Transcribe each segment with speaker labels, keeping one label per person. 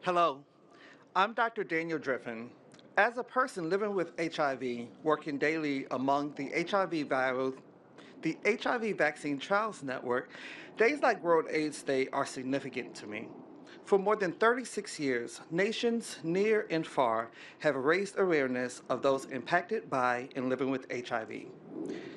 Speaker 1: Hello, I'm Dr. Daniel Driffin. As a person living with HIV, working daily among the HIV Vaccine Trials Network, days like World AIDS Day are significant to me. For more than 36 years, nations near and far have raised awareness of those impacted by and living with HIV.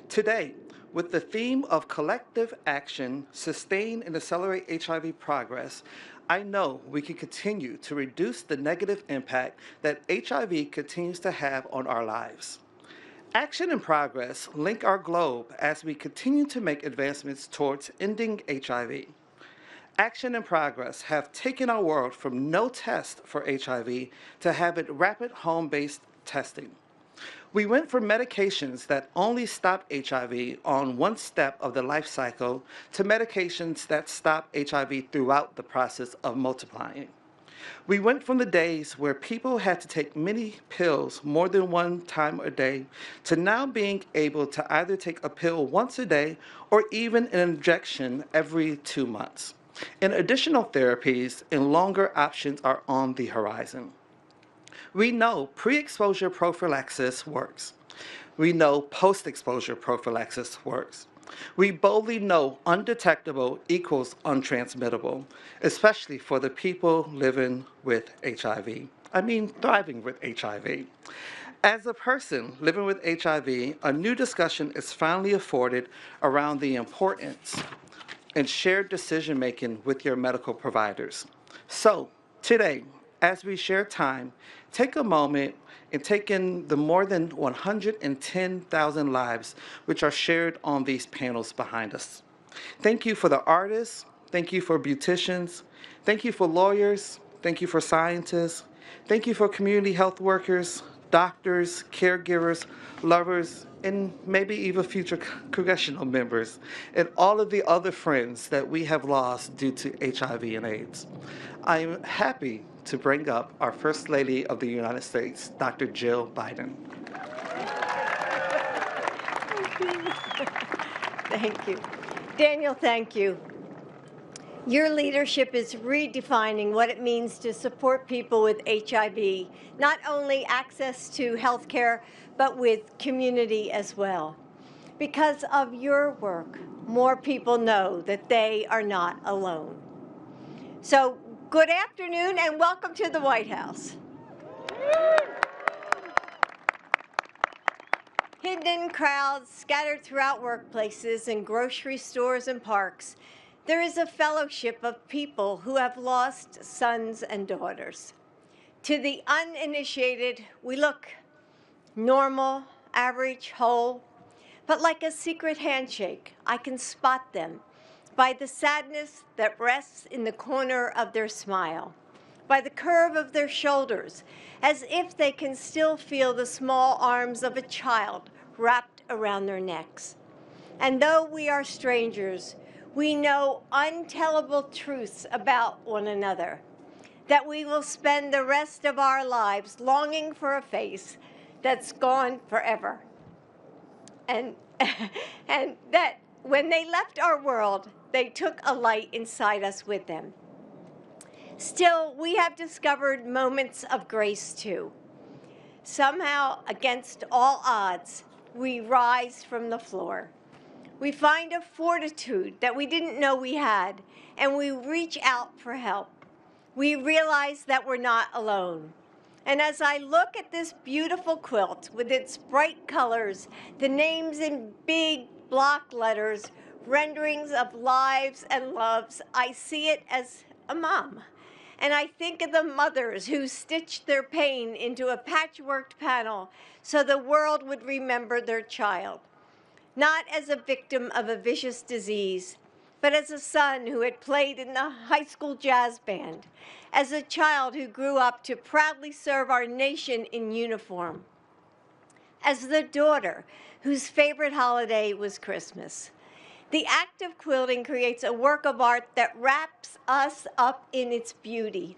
Speaker 1: Today, with the theme of collective action, sustain and accelerate HIV progress, I know we can continue to reduce the negative impact that HIV continues to have on our lives. Action and progress link our globe as we continue to make advancements towards ending HIV. Action and progress have taken our world from no test for HIV to having rapid home-based testing. We went from medications that only stop HIV on one step of the life cycle to medications that stop HIV throughout the process of multiplying. We went from the days where people had to take many pills more than one time a day to now being able to either take a pill once a day or even an injection every 2 months. And additional therapies and longer options are on the horizon. We know pre-exposure prophylaxis works. We know post-exposure prophylaxis works. We boldly know undetectable equals untransmittable, especially for the people living with HIV. Thriving with HIV. As a person living with HIV, a new discussion is finally afforded around the importance and shared decision making with your medical providers. So, today, as we share time, take a moment and take in the more than 110,000 lives which are shared on these panels behind us. Thank you for the artists, thank you for beauticians, thank you for lawyers, thank you for scientists, thank you for community health workers, doctors, caregivers, lovers, and maybe even future congressional members, and all of the other friends that we have lost due to HIV and AIDS. I am happy to bring up our First Lady of the United States, Dr. Jill Biden.
Speaker 2: Thank you. Daniel, thank you. Your leadership is redefining what it means to support people with HIV, not only access to health care, but with community as well. Because of your work, more people know that they are not alone. So, good afternoon and welcome to the White House. Hidden in crowds scattered throughout workplaces and grocery stores and parks, there is a fellowship of people who have lost sons and daughters. To the uninitiated, we look normal, average, whole, but like a secret handshake, I can spot them by the sadness that rests in the corner of their smile, by the curve of their shoulders, as if they can still feel the small arms of a child wrapped around their necks. And though we are strangers, we know untellable truths about one another, that we will spend the rest of our lives longing for a face that's gone forever. And, and that when they left our world, they took a light inside us with them. Still, we have discovered moments of grace too. Somehow, against all odds, we rise from the floor. We find a fortitude that we didn't know we had, and we reach out for help. We realize that we're not alone. And as I look at this beautiful quilt with its bright colors, the names in big block letters, renderings of lives and loves, I see it as a mom. And I think of the mothers who stitched their pain into a patchworked panel so the world would remember their child. Not as a victim of a vicious disease, but as a son who had played in the high school jazz band, as a child who grew up to proudly serve our nation in uniform, as the daughter whose favorite holiday was Christmas. The act of quilting creates a work of art that wraps us up in its beauty.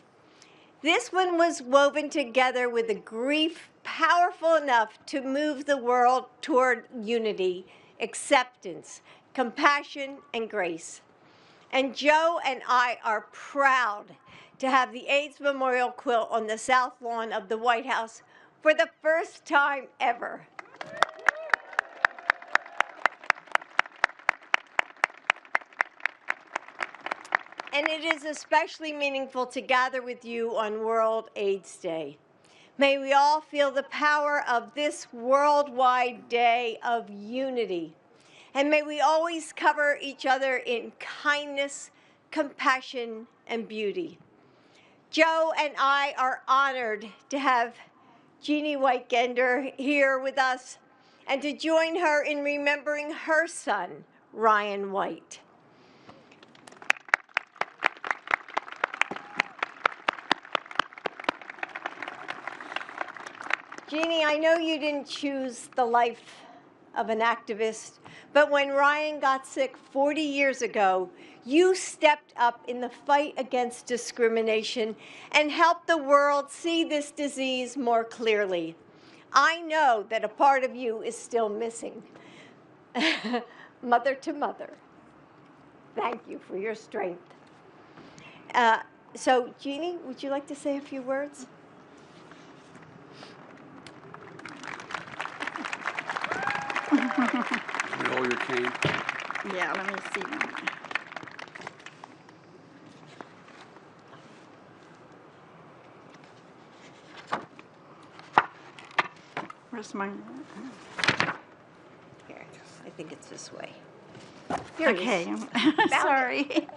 Speaker 2: This one was woven together with a grief powerful enough to move the world toward unity, acceptance, compassion, and grace. And Joe and I are proud to have the AIDS Memorial Quilt on the south lawn of the White House for the first time ever. And it is especially meaningful to gather with you on World AIDS Day. May we all feel the power of this worldwide day of unity. And may we always cover each other in kindness, compassion, and beauty. Joe and I are honored to have Jeannie White-Gender here with us and to join her in remembering her son, Ryan White. Jeannie, I know you didn't choose the life of an activist, but when Ryan got sick 40 years ago, you stepped up in the fight against discrimination and helped the world see this disease more clearly. I know that a part of you is still missing. Mother to mother, thank you for your strength. So, Jeannie, would you like to say a few words?
Speaker 3: Roll your cane.
Speaker 4: Yeah, let me see. Where's my?
Speaker 2: Here, I think it's this way. Here it
Speaker 4: Okay,
Speaker 2: is.
Speaker 4: sorry.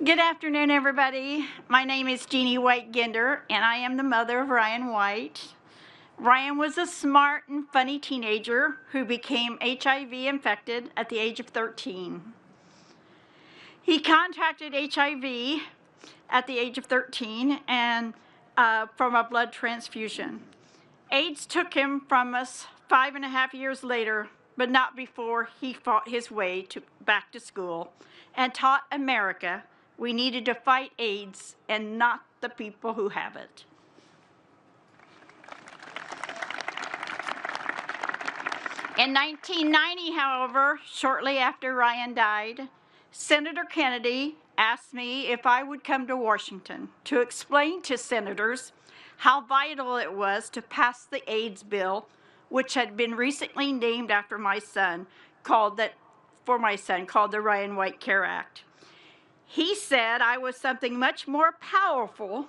Speaker 4: Good afternoon, everybody. My name is Jeannie White-Gender, and I am the mother of Ryan White. Ryan was a smart and funny teenager who became HIV infected at the age of 13. He contracted HIV at the age of 13 and from a blood transfusion. AIDS took him from us 5.5 years later, but not before he fought his way back to school and taught America we needed to fight AIDS and not the people who have it. In 1990, however, shortly after Ryan died, Senator Kennedy asked me if I would come to Washington to explain to senators how vital it was to pass the AIDS bill, which had been recently named after my son, called the Ryan White Care Act. He said I was something much more powerful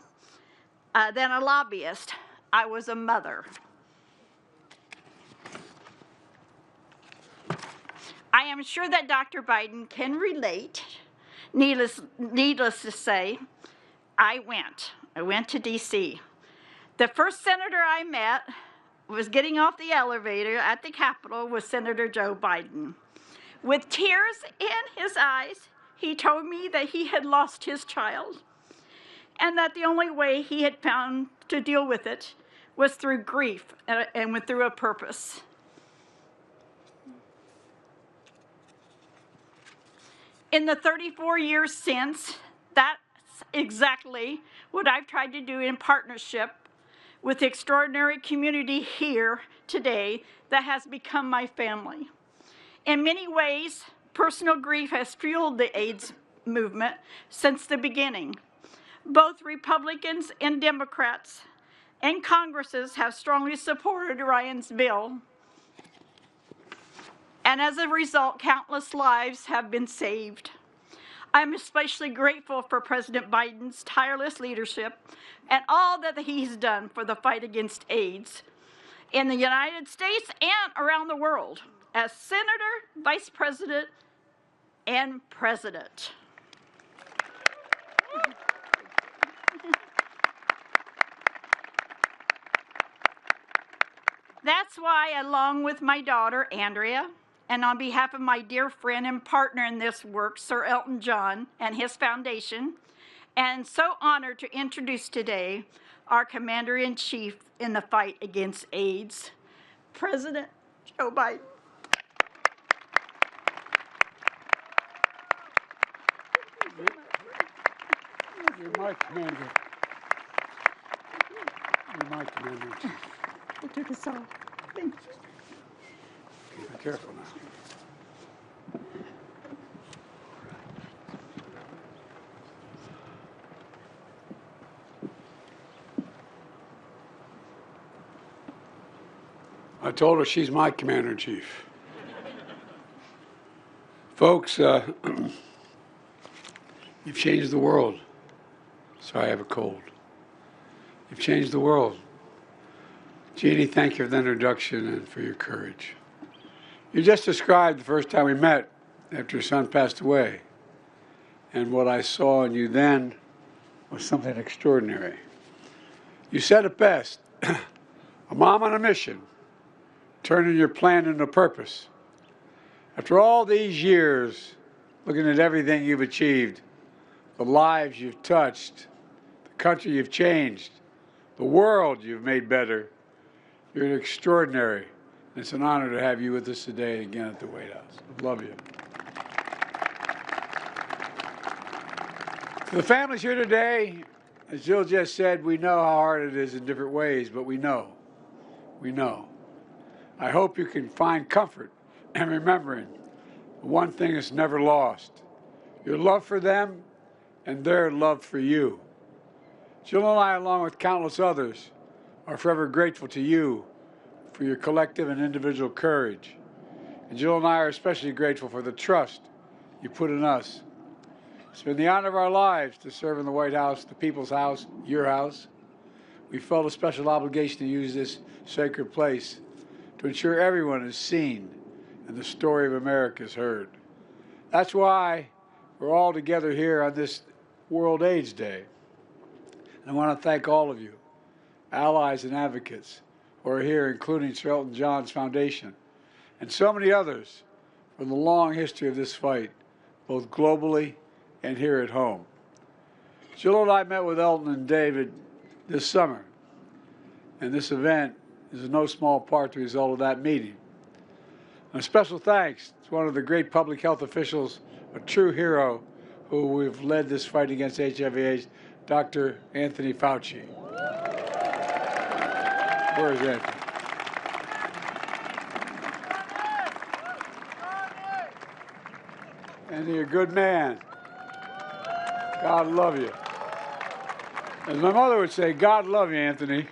Speaker 4: than a lobbyist. I was a mother. I am sure that Dr. Biden can relate. Needless to say, I went to DC. The first senator I met was getting off the elevator at the Capitol with Senator Joe Biden. With tears in his eyes, he told me that he had lost his child and that the only way he had found to deal with it was through grief and through a purpose. In the 34 years since, that's exactly what I've tried to do in partnership with the extraordinary community here today that has become my family. In many ways, personal grief has fueled the AIDS movement since the beginning. Both Republicans and Democrats and Congresses have strongly supported Ryan's bill. And as a result, countless lives have been saved. I'm especially grateful for President Biden's tireless leadership and all that he's done for the fight against AIDS in the United States and around the world as Senator, Vice President, and President. That's why, along with my daughter, Andrea, and on behalf of my dear friend and partner in this work, Sir Elton John and his foundation, and so honored to introduce today our Commander-in-Chief in the fight against AIDS, President Joe Biden.
Speaker 3: You're my commander. You're my commander.
Speaker 4: It took us all. Thank you.
Speaker 3: Be careful now. I told her she's my commander-in-chief. Folks, you've changed the world. Sorry, I have a cold. You've changed the world. Jeannie, thank you for the introduction and for your courage. You just described the first time we met after your son passed away. And what I saw in you then was something extraordinary. You said it best, a mom on a mission, turning your plan into purpose. After all these years, looking at everything you've achieved, the lives you've touched, the country you've changed, the world you've made better, you're extraordinary. And it's an honor to have you with us today again at the White House. I love you. To the families here today, as Jill just said, we know how hard it is in different ways, but we know. We know. I hope you can find comfort in remembering the one thing that's never lost, your love for them and their love for you. Jill and I, along with countless others, are forever grateful to you for your collective and individual courage. And Jill and I are especially grateful for the trust you put in us. It's been the honor of our lives to serve in the White House, the people's house, your house. We felt a special obligation to use this sacred place to ensure everyone is seen and the story of America is heard. That's why we're all together here on this World AIDS Day. And I want to thank all of you, allies and advocates, who are here, including Sir Elton John's Foundation, and so many others for the long history of this fight, both globally and here at home. Jill and I met with Elton and David this summer, and this event is in no small part the result of that meeting. And a special thanks to one of the great public health officials, a true hero, who we've led this fight against HIV/AIDS, Dr. Anthony Fauci. Where is Anthony? Anthony, you're a good man. God love you. As my mother would say, God love you, Anthony.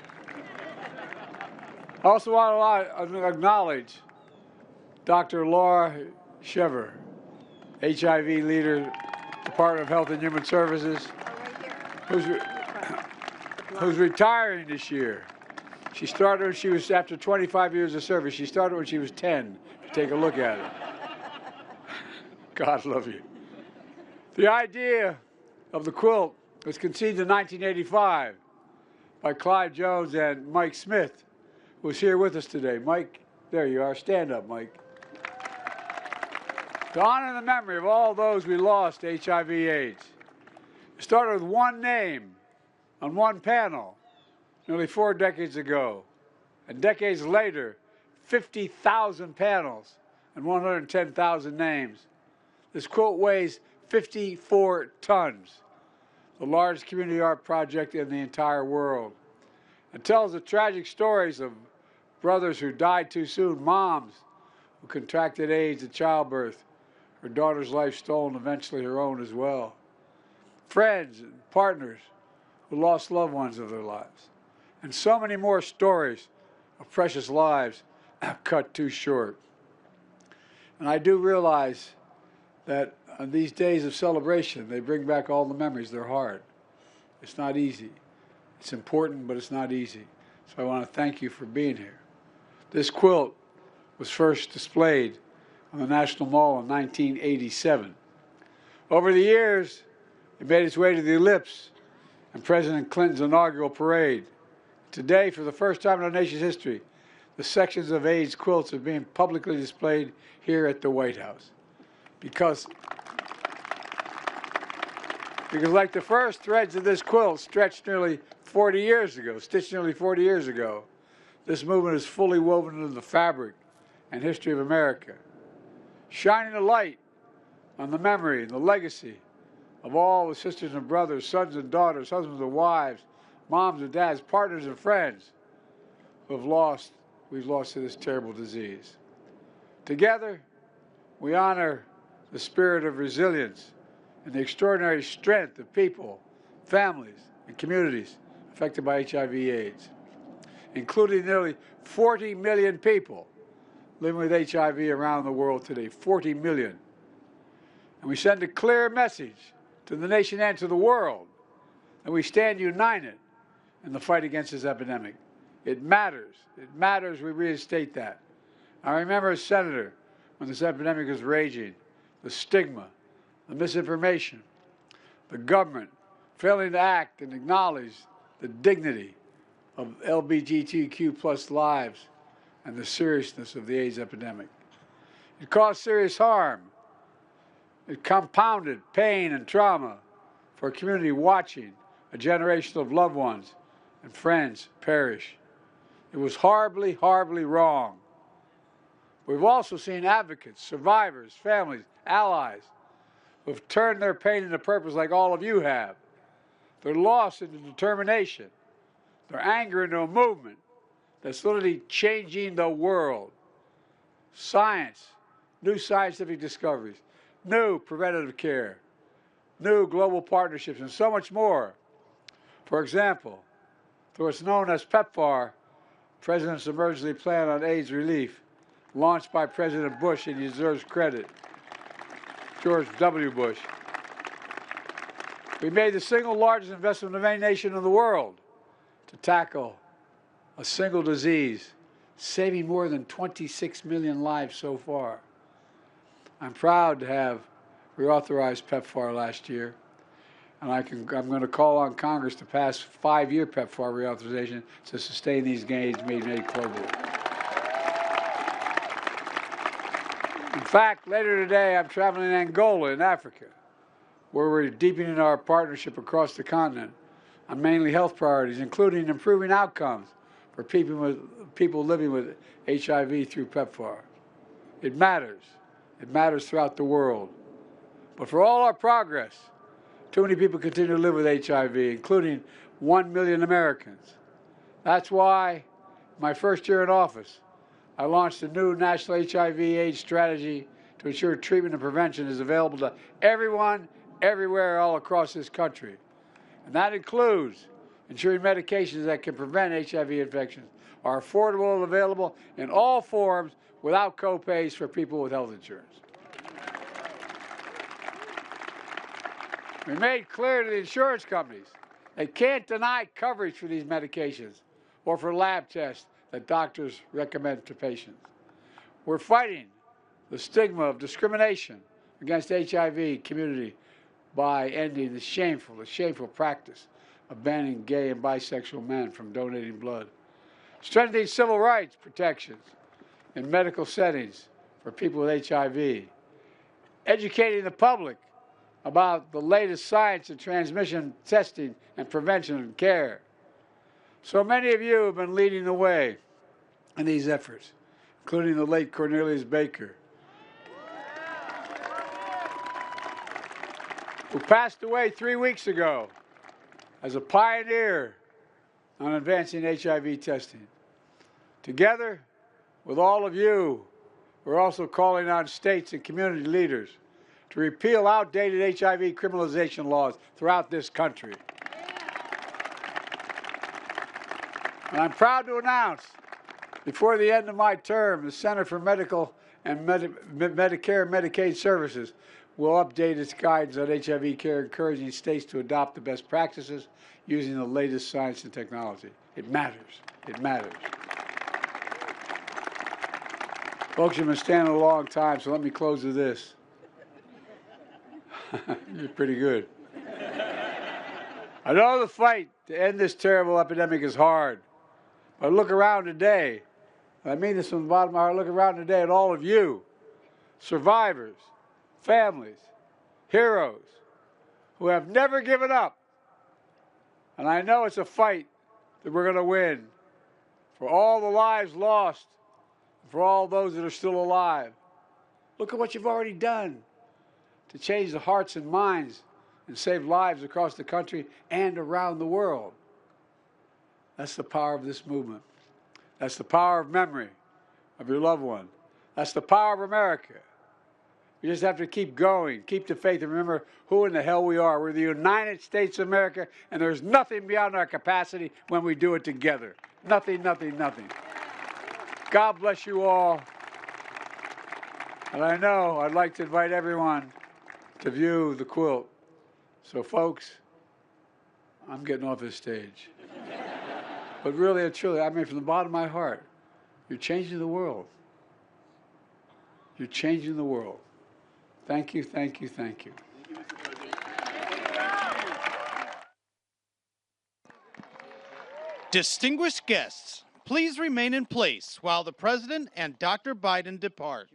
Speaker 3: I also want to acknowledge Dr. Laura Shever, HIV leader, Department of Health and Human Services, who's retiring this year. She started when she was, after 25 years of service, she started when she was 10. Take a look at it. God love you. The idea of the quilt was conceived in 1985 by Clive Jones and Mike Smith, who is here with us today. Mike, there you are. Stand up, Mike. To honor the memory of all those we lost to HIV/AIDS. It started with one name on one panel nearly 4 decades ago. And decades later, 50,000 panels and 110,000 names. This quilt weighs 54 tons, the largest community art project in the entire world. It tells the tragic stories of brothers who died too soon, moms who contracted AIDS at childbirth, her daughter's life stolen, eventually her own as well, friends and partners who lost loved ones of their lives, and so many more stories of precious lives cut too short. And I do realize that on these days of celebration, they bring back all the memories. They're hard. It's not easy. It's important, but it's not easy. So I want to thank you for being here. This quilt was first displayed on the National Mall in 1987. Over the years, it made its way to the Ellipse and President Clinton's inaugural parade. Today, for the first time in our nation's history, the sections of AIDS quilts are being publicly displayed here at the White House. Because like the first threads of this quilt stretched nearly 40 years ago, stitched nearly 40 years ago, this movement is fully woven into the fabric and history of America, shining a light on the memory and the legacy of all the sisters and brothers, sons and daughters, husbands and wives, moms and dads, partners and friends who we've lost to this terrible disease. Together, we honor the spirit of resilience and the extraordinary strength of people, families, and communities affected by HIV/AIDS. including nearly 40 million people living with HIV around the world today, 40 million. And we send a clear message to the nation and to the world that we stand united in the fight against this epidemic. It matters. It matters we reinstate that. I remember as senator when this epidemic was raging, the stigma, the misinformation, the government failing to act and acknowledge the dignity of LGBTQ plus lives and the seriousness of the AIDS epidemic. It caused serious harm. It compounded pain and trauma for a community watching a generation of loved ones and friends perish. It was horribly, horribly wrong. We've also seen advocates, survivors, families, allies who have turned their pain into purpose like all of you have. Their loss into determination, their anger into a movement that's literally changing the world. Science, new scientific discoveries, new preventative care, new global partnerships, and so much more. For example, through what's known as PEPFAR, President's Emergency Plan on AIDS Relief, launched by President Bush, and he deserves credit, George W. Bush. We made the single largest investment of any nation in the world to tackle a single disease, saving more than 26 million lives so far. I'm proud to have reauthorized PEPFAR last year, and I'm going to call on Congress to pass 5-year PEPFAR reauthorization to sustain these gains made globally. In fact, later today, I'm traveling in Angola in Africa, where we're deepening our partnership across the continent on mainly health priorities, including improving outcomes for people living with HIV through PEPFAR. It matters. It matters throughout the world. But for all our progress, too many people continue to live with HIV, including 1 million Americans. That's why, my first year in office, I launched a new national HIV/AIDS strategy to ensure treatment and prevention is available to everyone, everywhere, all across this country. And that includes ensuring medications that can prevent HIV infections are affordable and available in all forms without co-pays for people with health insurance. We made clear to the insurance companies they can't deny coverage for these medications or for lab tests that doctors recommend to patients. We're fighting the stigma of discrimination against the HIV community by ending the shameful practice of banning gay and bisexual men from donating blood, strengthening civil rights protections in medical settings for people with HIV, educating the public about the latest science and transmission testing and prevention and care. So many of you have been leading the way in these efforts, including the late Cornelius Baker, who passed away 3 weeks ago as a pioneer on advancing HIV testing. Together with all of you, we're also calling on states and community leaders to repeal outdated HIV criminalization laws throughout this country. And I'm proud to announce, before the end of my term, the Center for Medical and Medicare and Medicaid Services will update its guidance on HIV care, encouraging states to adopt the best practices using the latest science and technology. It matters. It matters. Folks, you've been standing a long time, so let me close with this. You're pretty good. I know the fight to end this terrible epidemic is hard, but look around today. I mean this from the bottom of my heart. Look around today at all of you, survivors, families, heroes, who have never given up. And I know it's a fight that we're going to win for all the lives lost, for all those that are still alive. Look at what you've already done to change the hearts and minds and save lives across the country and around the world. That's the power of this movement. That's the power of memory of your loved one. That's the power of America. We just have to keep going, keep the faith, and remember who in the hell we are. We're the United States of America, and there's nothing beyond our capacity when we do it together. Nothing, nothing, nothing. God bless you all. And I know I'd like to invite everyone to view the quilt. So, folks, I'm getting off this stage. But really and truly, I mean, from the bottom of my heart, you're changing the world. You're changing the world. Thank you, thank you, thank you.
Speaker 5: Distinguished guests, please remain in place while the President and Dr. Biden depart.